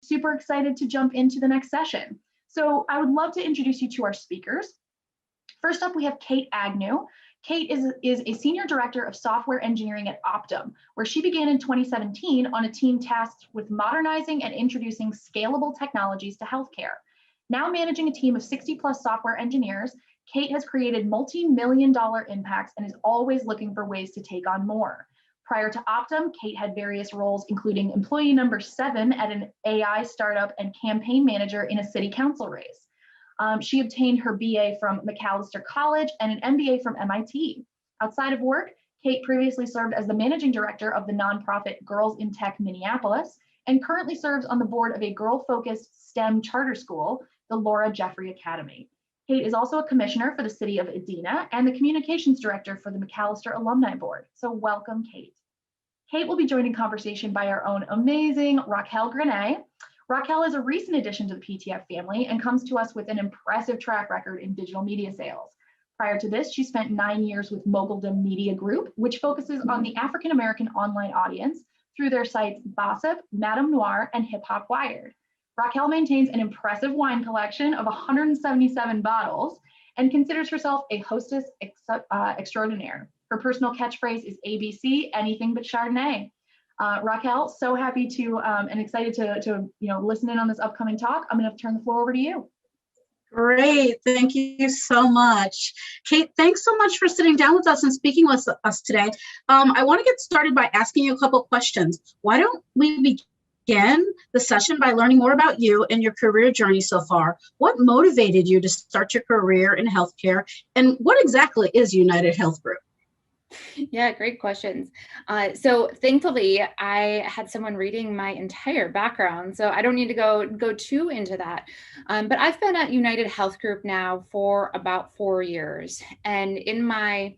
Super excited to jump into the next session. So I would love to introduce you to our speakers. First up, we have Kate Agnew. Kate is a senior director of software engineering at Optum, where she began in 2017 on a team tasked with modernizing and introducing scalable technologies to healthcare. Now managing a team of 60 plus software engineers, Kate has created multi-million-dollar impacts and is always looking for ways to take on more. Prior to Optum, Kate had various roles, including employee number 7 at an AI startup and campaign manager in a city council race. She obtained her BA from Macalester College and an MBA from MIT. Outside of work, Kate previously served as the managing director of the nonprofit Girls in Tech Minneapolis and currently serves on the board of a girl-focused STEM charter school, the Laura Jeffrey Academy. Kate is also a commissioner for the city of Edina and the communications director for the Macalester Alumni Board. So welcome, Kate. Kate will be joined in conversation by our own amazing Raquel Grenet. Raquel is a recent addition to the PTF family and comes to us with an impressive track record in digital media sales. Prior to this, she spent 9 years with Moguldom Media Group, which focuses on the African-American online audience through their sites Gossip, Madame Noir, and Hip Hop Wired. Raquel maintains an impressive wine collection of 177 bottles and considers herself a hostess extraordinaire. Her personal catchphrase is ABC, anything but Chardonnay. Raquel, so happy to and excited to listen in on this upcoming talk. I'm going to turn the floor over to you. Great, thank you so much. Kate, thanks so much for sitting down with us and speaking with us today. I want to get started by asking you a couple questions. Why don't we begin the session by learning more about you and your career journey so far? What motivated you to start your career in healthcare, and what exactly is UnitedHealth Group? Yeah, great questions. So thankfully, I had someone reading my entire background, so I don't need to go too into that. But I've been at UnitedHealth Group now for about 4 years, and in my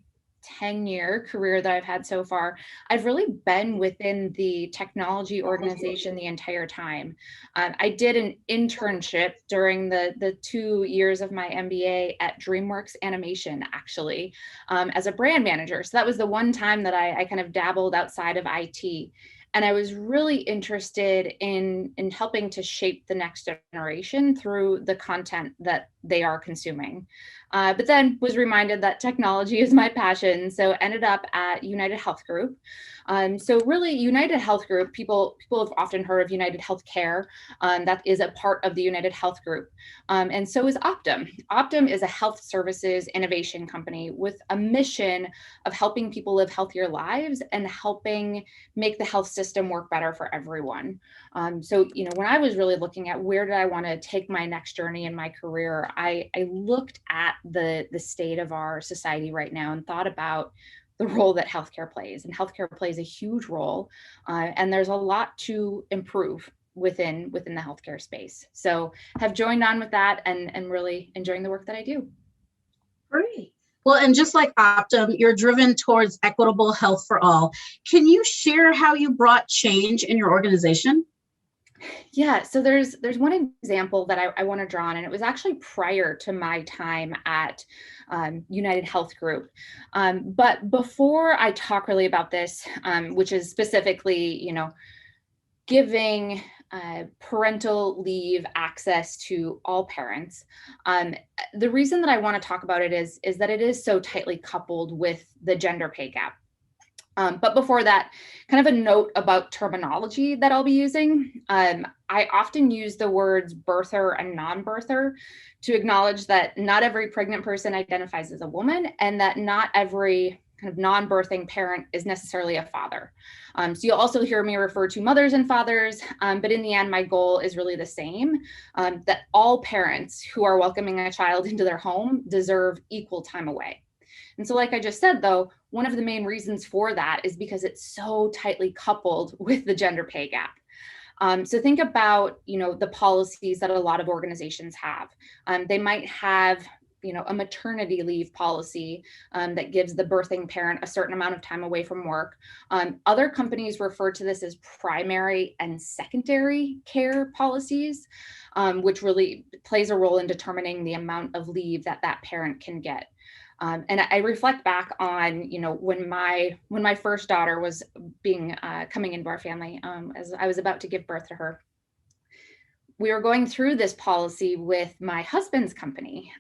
10-year career that I've had so far, I've really been within the technology organization the entire time. I did an internship during the 2 years of my MBA at DreamWorks Animation, actually, as a brand manager. So that was the one time that I kind of dabbled outside of IT. And I was really interested in helping to shape the next generation through the content that they are consuming. But then was reminded that technology is my passion, so ended up at UnitedHealth Group. So really, UnitedHealth Group, people have often heard of UnitedHealthcare. That is a part of the UnitedHealth Group. And so is Optum. Optum is a health services innovation company with a mission of helping people live healthier lives and helping make the health system work better for everyone. So, when I was really looking at where did I want to take my next journey in my career, I looked at the state of our society right now and thought about the role that healthcare plays. And healthcare plays a huge role, and there's a lot to improve within the healthcare space. So have joined on with that and really enjoying the work that I do. Great. Well, and just like Optum, you're driven towards equitable health for all. Can you share how you brought change in your organization? Yeah, so there's one example that I want to draw on, and it was actually prior to my time at UnitedHealth Group. But before I talk really about this, which is specifically, giving parental leave access to all parents, the reason that I want to talk about it is that it is so tightly coupled with the gender pay gap. But before that, kind of a note about terminology that I'll be using. I often use the words birther and non-birther to acknowledge that not every pregnant person identifies as a woman, and that not every kind of non-birthing parent is necessarily a father. So you'll also hear me refer to mothers and fathers, but in the end, my goal is really the same, that all parents who are welcoming a child into their home deserve equal time away. And so like I just said, though, one of the main reasons for that is because it's so tightly coupled with the gender pay gap. So think about, the policies that a lot of organizations have. They might have, a maternity leave policy that gives the birthing parent a certain amount of time away from work. Other companies refer to this as primary and secondary care policies, which really plays a role in determining the amount of leave that parent can get. And I reflect back on, when my first daughter was coming into our family, as I was about to give birth to her. we were going through this policy with my husband's company.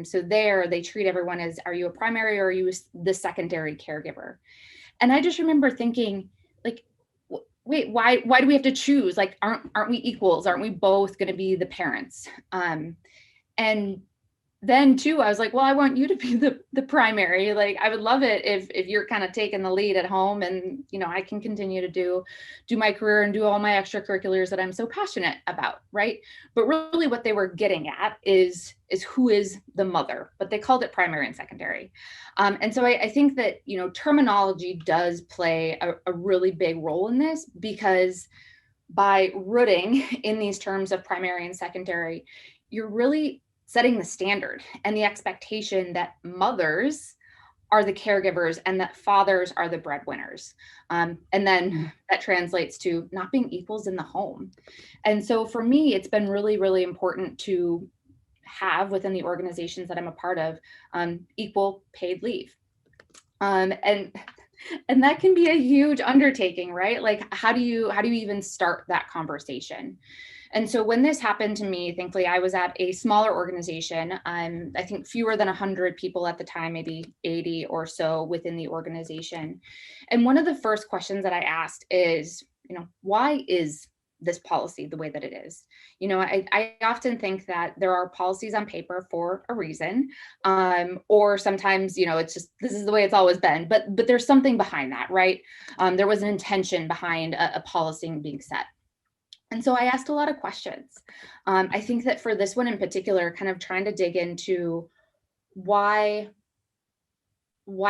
So there they treat everyone as, are you a primary or are you the secondary caregiver? And I just remember thinking, like, wait, why do we have to choose? Like, aren't we equals? Aren't we both going to be the parents? And then too, I was like, well, I want you to be the primary. Like, I would love it if you're kind of taking the lead at home, and, you know, I can continue to do my career and do all my extracurriculars that I'm so passionate about. Right. But really what they were getting at is who is the mother, but they called it primary and secondary. And so I think that, you know, terminology does play a really big role in this, because by rooting in these terms of primary and secondary, you're really setting the standard and the expectation that mothers are the caregivers and that fathers are the breadwinners. And then that translates to not being equals in the home. And so for me, it's been really, really important to have within the organizations that I'm a part of, equal paid leave. And that can be a huge undertaking, right? Like, how do you even start that conversation? And so when this happened to me, thankfully, I was at a smaller organization. I think fewer than 100 people at the time, maybe 80 or so within the organization. And one of the first questions that I asked is, you know, why is this policy the way that it is? You know, I often think that there are policies on paper for a reason, or sometimes, you know, it's just, this is the way it's always been, but there's something behind that, right? There was an intention behind a policy being set. And so I asked a lot of questions. I think that for this one in particular, kind of trying to dig into why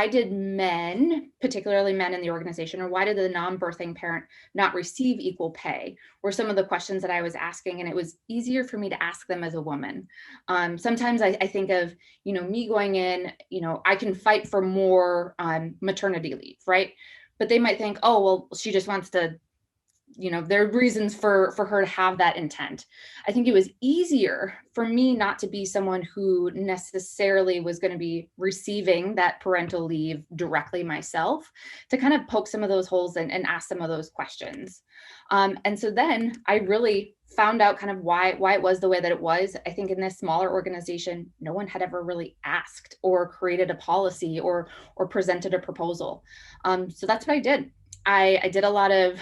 did men, particularly men in the organization, or why did the non-birthing parent not receive equal pay, were some of the questions that I was asking. And it was easier for me to ask them as a woman. Sometimes I think of, you know, me going in, you know, I can fight for more maternity leave, right? But they might think, oh, well, she just wants to, you know, there are reasons for her to have that intent. I think it was easier for me not to be someone who necessarily was going to be receiving that parental leave directly myself, to kind of poke some of those holes and ask some of those questions. And so then I really found out kind of why it was the way that it was. I think in this smaller organization, no one had ever really asked or created a policy or presented a proposal. So that's what I did. I did a lot of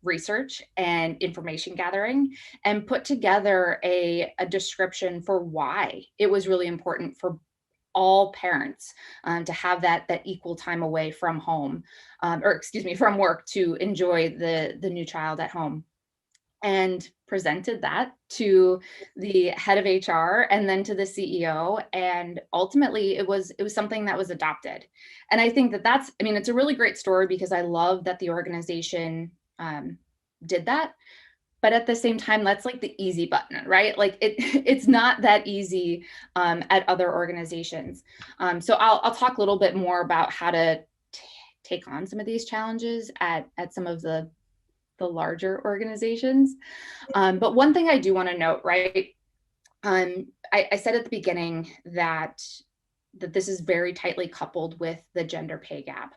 research and information gathering and put together a description for why it was really important for all parents to have that equal time away from home, from work, to enjoy the new child at home. And presented that to the head of HR and then to the CEO. And ultimately it was something that was adopted. And I think that's, I mean, it's a really great story, because I love that the organization did that. But at the same time, that's like the easy button, right? Like it's not that easy at other organizations. So I'll talk a little bit more about how to take on some of these challenges at some of the larger organizations. But one thing I do want to note, right? I said at the beginning that this is very tightly coupled with the gender pay gap.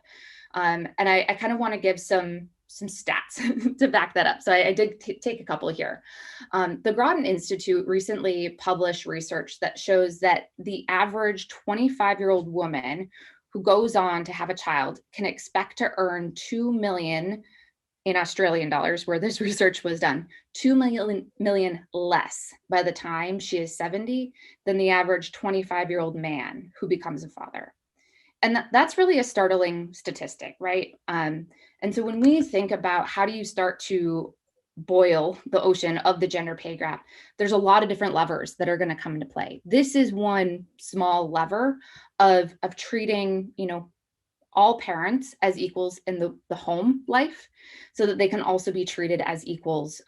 And I kind of want to give some stats to back that up. So I did take a couple here. The Groton Institute recently published research that shows that the average 25-year-old woman who goes on to have a child can expect to earn 2 million in Australian dollars, where this research was done, 2 million less by the time she is 70 than the average 25-year-old man who becomes a father. And that's really a startling statistic, right? And so when we think about how do you start to boil the ocean of the gender pay gap, there's a lot of different levers that are going to come into play. This is one small lever of treating, you know, all parents as equals in the home life, so that they can also be treated as equals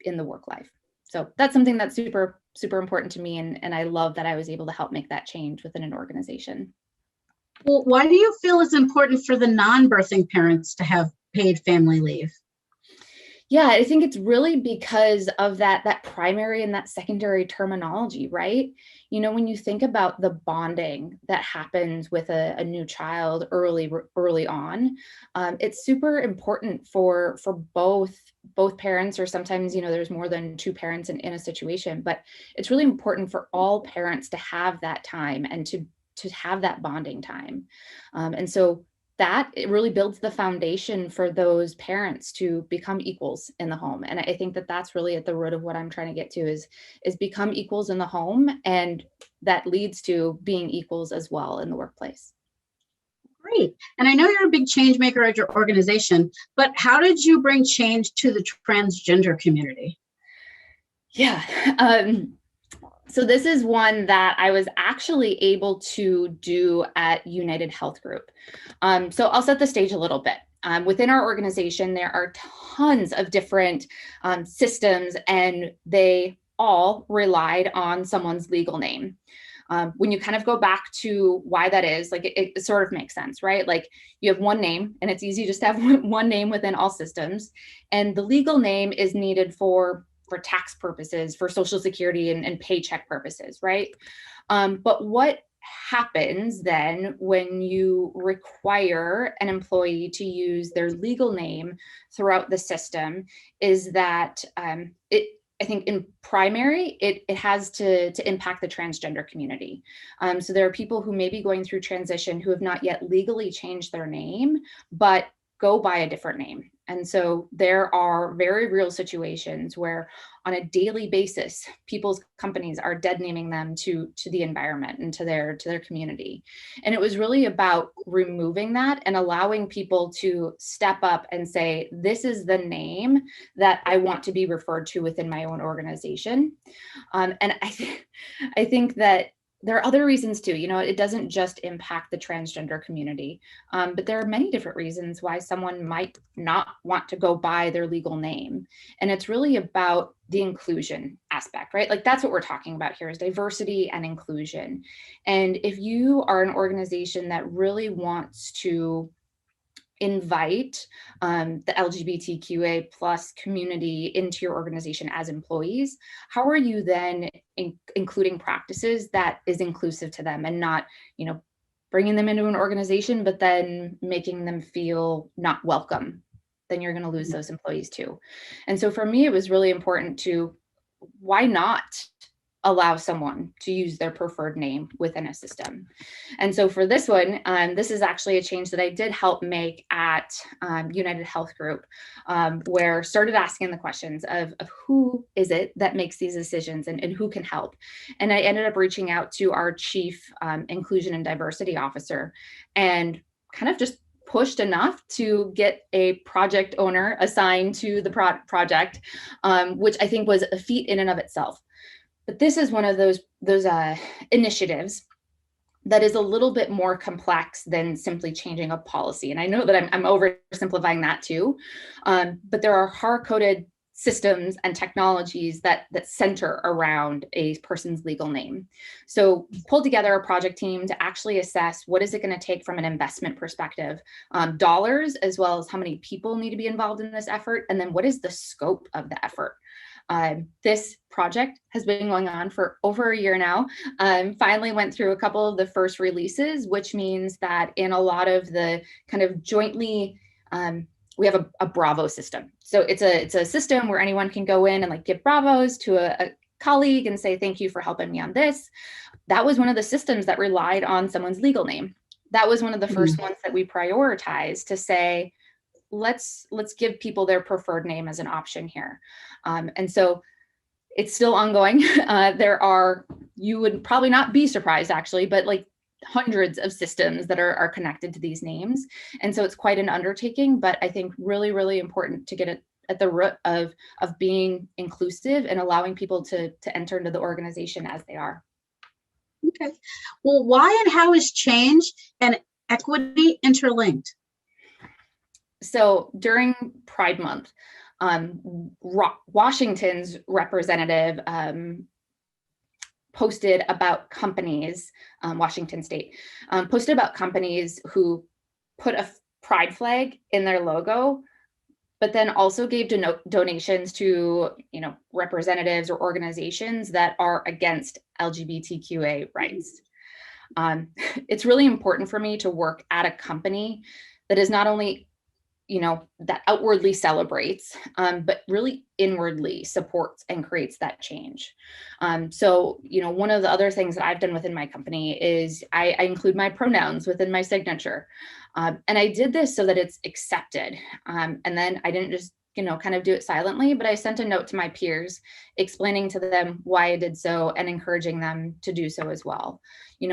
in the work life. So that's something that's super, super important to me. And I love that I was able to help make that change within an organization. Well, why do you feel it's important for the non-birthing parents to have paid family leave? Yeah, I think it's really because of that primary and that secondary terminology, right? You know, when you think about the bonding that happens with a new child early on, it's super important for both both parents, or sometimes, there's more than two parents in a situation, but it's really important for all parents to have that time and to have that bonding time. And so that it really builds the foundation for those parents to become equals in the home. And I think that that's really at the root of what I'm trying to get to is become equals in the home. And that leads to being equals as well in the workplace. Great. And I know you're a big change maker at your organization, but how did you bring change to the transgender community? Yeah. So this is one that I was actually able to do at UnitedHealth Group. So I'll set the stage a little bit. Within our organization, there are tons of different systems, and they all relied on someone's legal name. When you kind of go back to why that is, like it sort of makes sense, right? Like you have one name, and it's easy just to have one name within all systems. And the legal name is needed for tax purposes, for Social Security and paycheck purposes, right? But what happens then when you require an employee to use their legal name throughout the system is that I think in primary, it has to impact the transgender community. So there are people who may be going through transition who have not yet legally changed their name, but go by a different name. And so there are very real situations where on a daily basis, people's companies are dead naming them to the environment and to their community. And it was really about removing that and allowing people to step up and say, this is the name that I want to be referred to within my own organization. And I think that there are other reasons too. It doesn't just impact the transgender community, but there are many different reasons why someone might not want to go by their legal name. And it's really about the inclusion aspect, right? Like that's what we're talking about here is diversity and inclusion. And if you are an organization that really wants to invite the LGBTQA plus community into your organization as employees, how are you then including practices that is inclusive to them and not, bringing them into an organization, but then making them feel not welcome? Then you're going to lose those employees too. And so for me, it was really important to, why not allow someone to use their preferred name within a system? And so for this one, this is actually a change that I did help make at UnitedHealth Group, where started asking the questions of who is it that makes these decisions and who can help. And I ended up reaching out to our chief inclusion and diversity officer and kind of just pushed enough to get a project owner assigned to the project, which I think was a feat in and of itself. But this is one of those initiatives that is a little bit more complex than simply changing a policy. And I know that I'm oversimplifying that too, but there are hard-coded systems and technologies that center around a person's legal name. So pulled together a project team to actually assess what is it going to take from an investment perspective, dollars, as well as how many people need to be involved in this effort, and then what is the scope of the effort. This project has been going on for over a year now. Finally went through a couple of the first releases, which means that in a lot of the kind of jointly, we have a Bravo system. So it's a system where anyone can go in and like give Bravos to a colleague and say, thank you for helping me on this. That was one of the systems that relied on someone's legal name. That was one of the first ones that we prioritized to say, let's give people their preferred name as an option here. And so it's still ongoing. You would probably not be surprised actually, but like hundreds of systems that are connected to these names. And so it's quite an undertaking, but I think really, really important to get it at the root of being inclusive and allowing people to enter into the organization as they are. Okay. Well, why and how is change and equity interlinked? So during Pride Month, Washington's representative posted about companies, Washington State, posted about companies who put a pride flag in their logo, but then also gave donations to, representatives or organizations that are against LGBTQA rights. It's really important for me to work at a company that is not only that outwardly celebrates, but really inwardly supports and creates that change. So, one of the other things that I've done within my company is I include my pronouns within my signature. And I did this so that it's accepted. And then I didn't just, kind of do it silently, but I sent a note to my peers explaining to them why I did so and encouraging them to do so as well.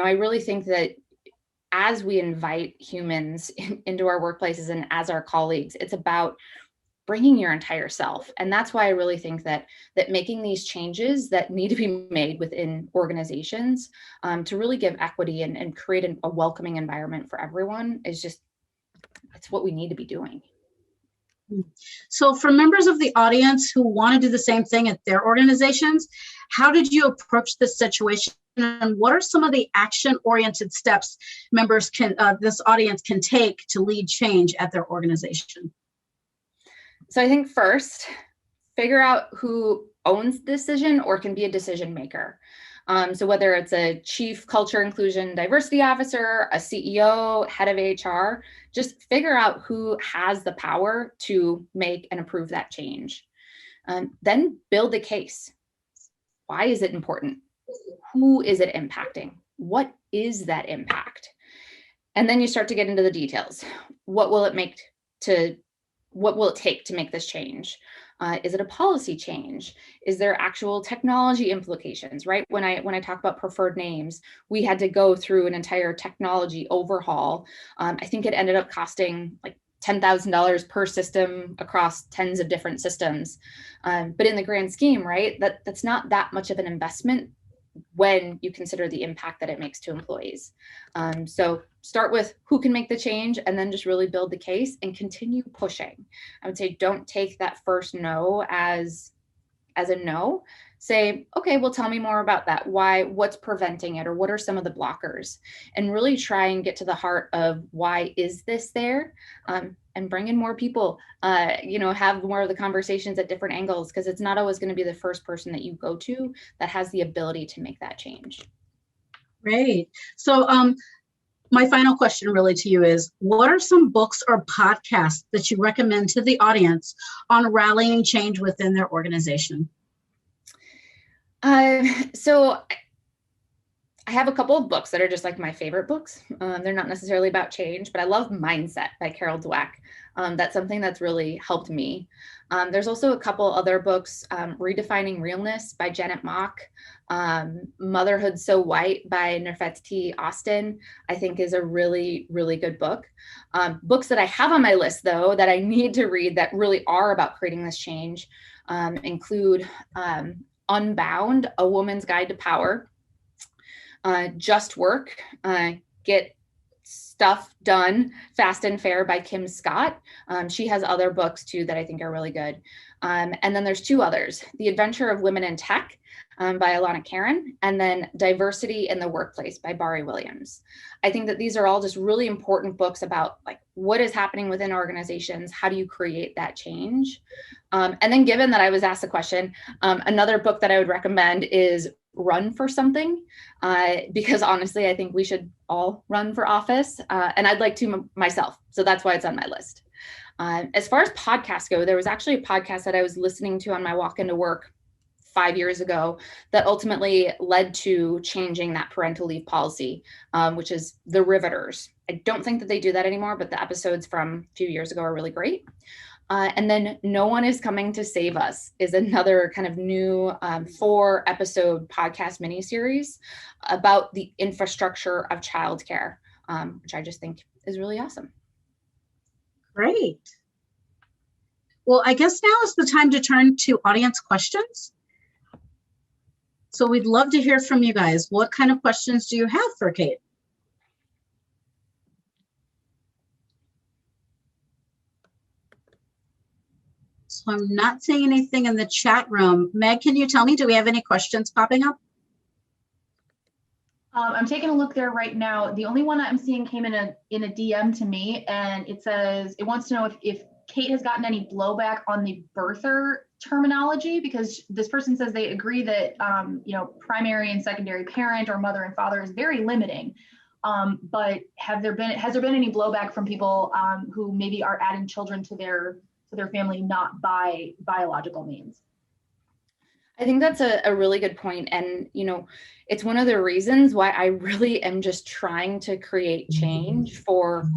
I really think that as we invite humans into our workplaces and as our colleagues, it's about bringing your entire self. And that's why I really think that making these changes that need to be made within organizations to really give equity and create a welcoming environment for everyone is just, it's what we need to be doing. So for members of the audience who want to do the same thing at their organizations, how did you approach this situation? And what are some of the action-oriented steps members this audience can take to lead change at their organization? So I think first, figure out who owns the decision or can be a decision maker. So whether it's a chief culture, inclusion, diversity officer, a CEO, head of HR, just figure out who has the power to make and approve that change. Then build a case. Why is it important? Who is it impacting? What is that impact? And then you start to get into the details. What will it take to make this change? Is it a policy change? Is there actual technology implications, right? When I talk about preferred names, we had to go through an entire technology overhaul. I think it ended up costing like $10,000 per system across tens of different systems. But in the grand scheme, right, that's not that much of an investment when you consider the impact that it makes to employees. So start with who can make the change and then just really build the case and continue pushing. I would say don't take that first no as a no. Say, okay, well, tell me more about that. What's preventing it, or what are some of the blockers? And really try and get to the heart of why is this there? And bring in more people, have more of the conversations at different angles, because it's not always going to be the first person that you go to that has the ability to make that change. Great. So my final question really to you is, what are some books or podcasts that you recommend to the audience on rallying change within their organization? So I have a couple of books that are just like my favorite books. They're not necessarily about change, but I love Mindset by Carol Dweck. That's something that's really helped me. There's also a couple other books, Redefining Realness by Janet Mock, Motherhood So White by Nefertiti Austin, I think is a really, really good book. Books that I have on my list, though, that I need to read that really are about creating this change include Unbound, A Woman's Guide to Power, Just Work, Get Stuff Done Fast and Fair by Kim Scott. She has other books too that I think are really good. And then there's two others, The Adventure of Women in Tech by Alana Karen, and then Diversity in the Workplace by Bari Williams. I think that these are all just really important books about like what is happening within organizations, how do you create that change? And then given that I was asked the question, another book that I would recommend is Run for Something, because honestly, I think we should all run for office, and I'd like to myself. So that's why it's on my list. As far as podcasts go, there was actually a podcast that I was listening to on my walk into work 5 years ago that ultimately led to changing that parental leave policy, which is The Riveters. I don't think that they do that anymore, but the episodes from a few years ago are really great. And then No One Is Coming to Save Us is another kind of new 4-episode podcast miniseries about the infrastructure of childcare, which I just think is really awesome. Great. Well, I guess now is the time to turn to audience questions. So we'd love to hear from you guys. What kind of questions do you have for Kate? So I'm not seeing anything in the chat room. Meg, can you tell me, do we have any questions popping up? I'm taking a look there right now. The only one I'm seeing came in a DM to me, and it says it wants to know if Kate has gotten any blowback on the birther terminology, because this person says they agree that primary and secondary parent or mother and father is very limiting. But has there been any blowback from people who maybe are adding children to their family not by biological means? I think that's a really good point. And, it's one of the reasons why I really am just trying to create change for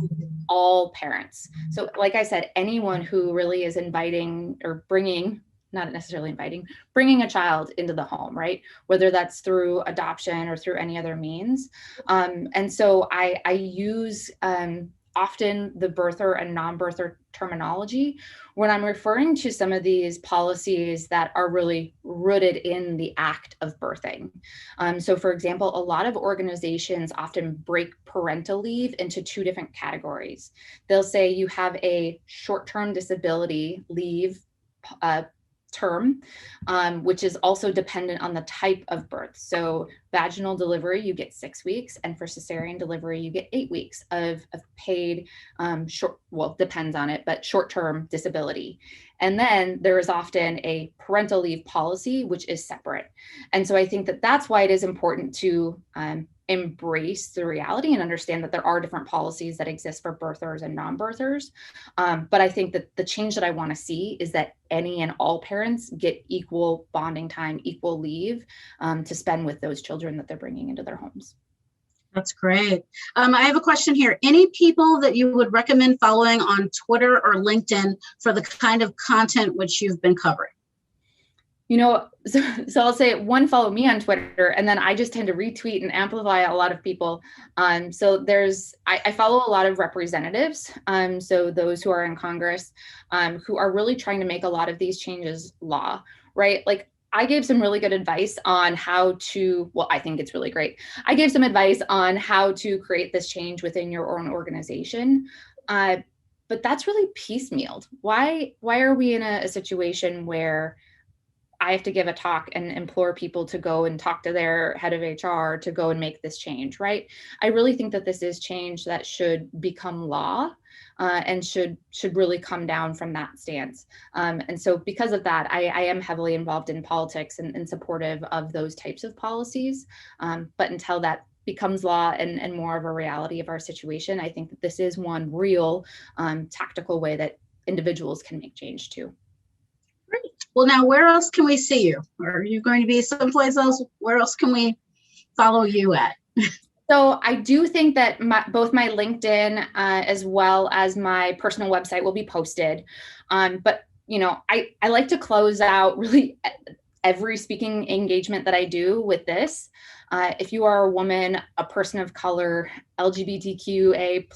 all parents. So like I said, anyone who really is inviting or bringing, not necessarily inviting, bringing a child into the home, right? Whether that's through adoption or through any other means. And so I use often the birther and non-birther terminology when I'm referring to some of these policies that are really rooted in the act of birthing. So for example, a lot of organizations often break parental leave into two different categories. They'll say you have a short-term disability leave term, which is also dependent on the type of birth. So vaginal delivery, you get 6 weeks, and for cesarean delivery, you get 8 weeks of paid depends on it, but short-term disability. And then there is often a parental leave policy, which is separate. And so I think that that's why it is important to embrace the reality and understand that there are different policies that exist for birthers and non-birthers. But I think that the change that I want to see is that any and all parents get equal bonding time, equal leave to spend with those children that they're bringing into their homes. That's great. I have a question here. Any people that you would recommend following on Twitter or LinkedIn for the kind of content which you've been covering? So I'll say one, follow me on Twitter, and then I just tend to retweet and amplify a lot of people. So I follow a lot of representatives. So those who are in Congress, who are really trying to make a lot of these changes law, right? Like I gave some really good advice on how to, I think it's really great. I gave some advice on how to create this change within your own organization. But that's really piecemealed. Why are we in a situation where I have to give a talk and implore people to go and talk to their head of HR to go and make this change, right? I really think that this is change that should become law and should really come down from that stance. And so because of that, I am heavily involved in politics and supportive of those types of policies. But until that becomes law and more of a reality of our situation, I think that this is one real tactical way that individuals can make change too. Great. Well, now where else can we see you? Are you going to be someplace else? Where else can we follow you at? So I do think that both my LinkedIn as well as my personal website will be posted. But I like to close out really every speaking engagement that I do with this. If you are a woman, a person of color, LGBTQA+,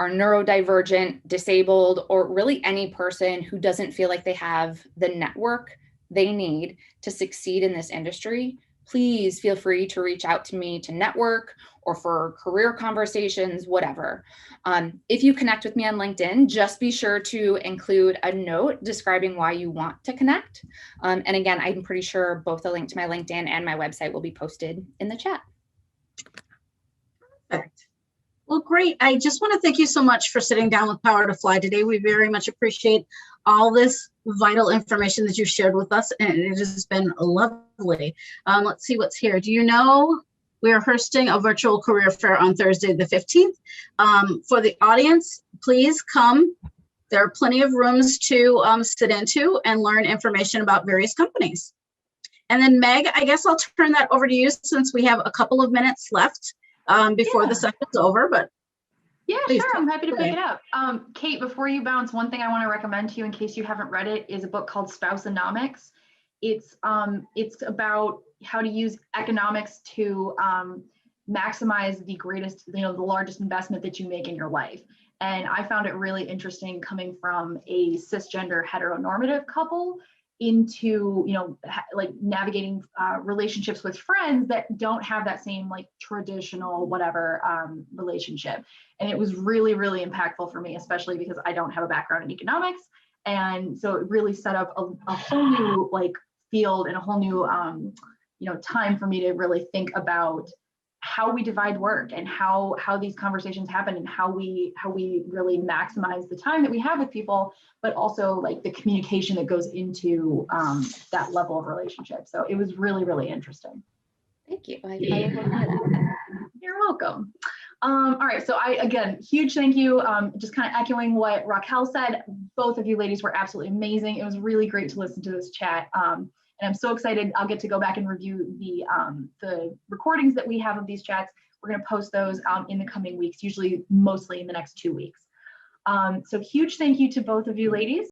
are neurodivergent, disabled, or really any person who doesn't feel like they have the network they need to succeed in this industry, please feel free to reach out to me to network or for career conversations, whatever. If you connect with me on LinkedIn, just be sure to include a note describing why you want to connect. And again, I'm pretty sure both the link to my LinkedIn and my website will be posted in the chat. Perfect. Well, great. I just want to thank you so much for sitting down with Power to Fly today. We very much appreciate all this vital information that you shared with us, and it has been lovely. Let's see what's here. Do you know we are hosting a virtual career fair on Thursday, the 15th. For the audience, please come. There are plenty of rooms to sit into and learn information about various companies. And then Meg, I guess I'll turn that over to you since we have a couple of minutes left before the session's over, but yeah, sure, I'm happy to pick it up. Kate, before you bounce, one thing I want to recommend to you in case you haven't read it is a book called Spouseonomics. It's about how to use economics to maximize the greatest, the largest investment that you make in your life. And I found it really interesting coming from a cisgender heteronormative couple into like navigating relationships with friends that don't have that same like traditional whatever relationship. And it was really, really impactful for me, especially because I don't have a background in economics. And so it really set up a whole new like field and a whole new time for me to really think about how we divide work and how these conversations happen and how we really maximize the time that we have with people, but also like the communication that goes into that level of relationship. So it was really, really interesting. Thank you. You're You're welcome. All right, so again, huge thank you. Just kind of echoing what Raquel said, both of you ladies were absolutely amazing. It was really great to listen to this chat. And I'm so excited. I'll get to go back and review the recordings that we have of these chats. We're going to post those in the coming weeks, usually mostly in the next 2 weeks. So huge thank you to both of you ladies.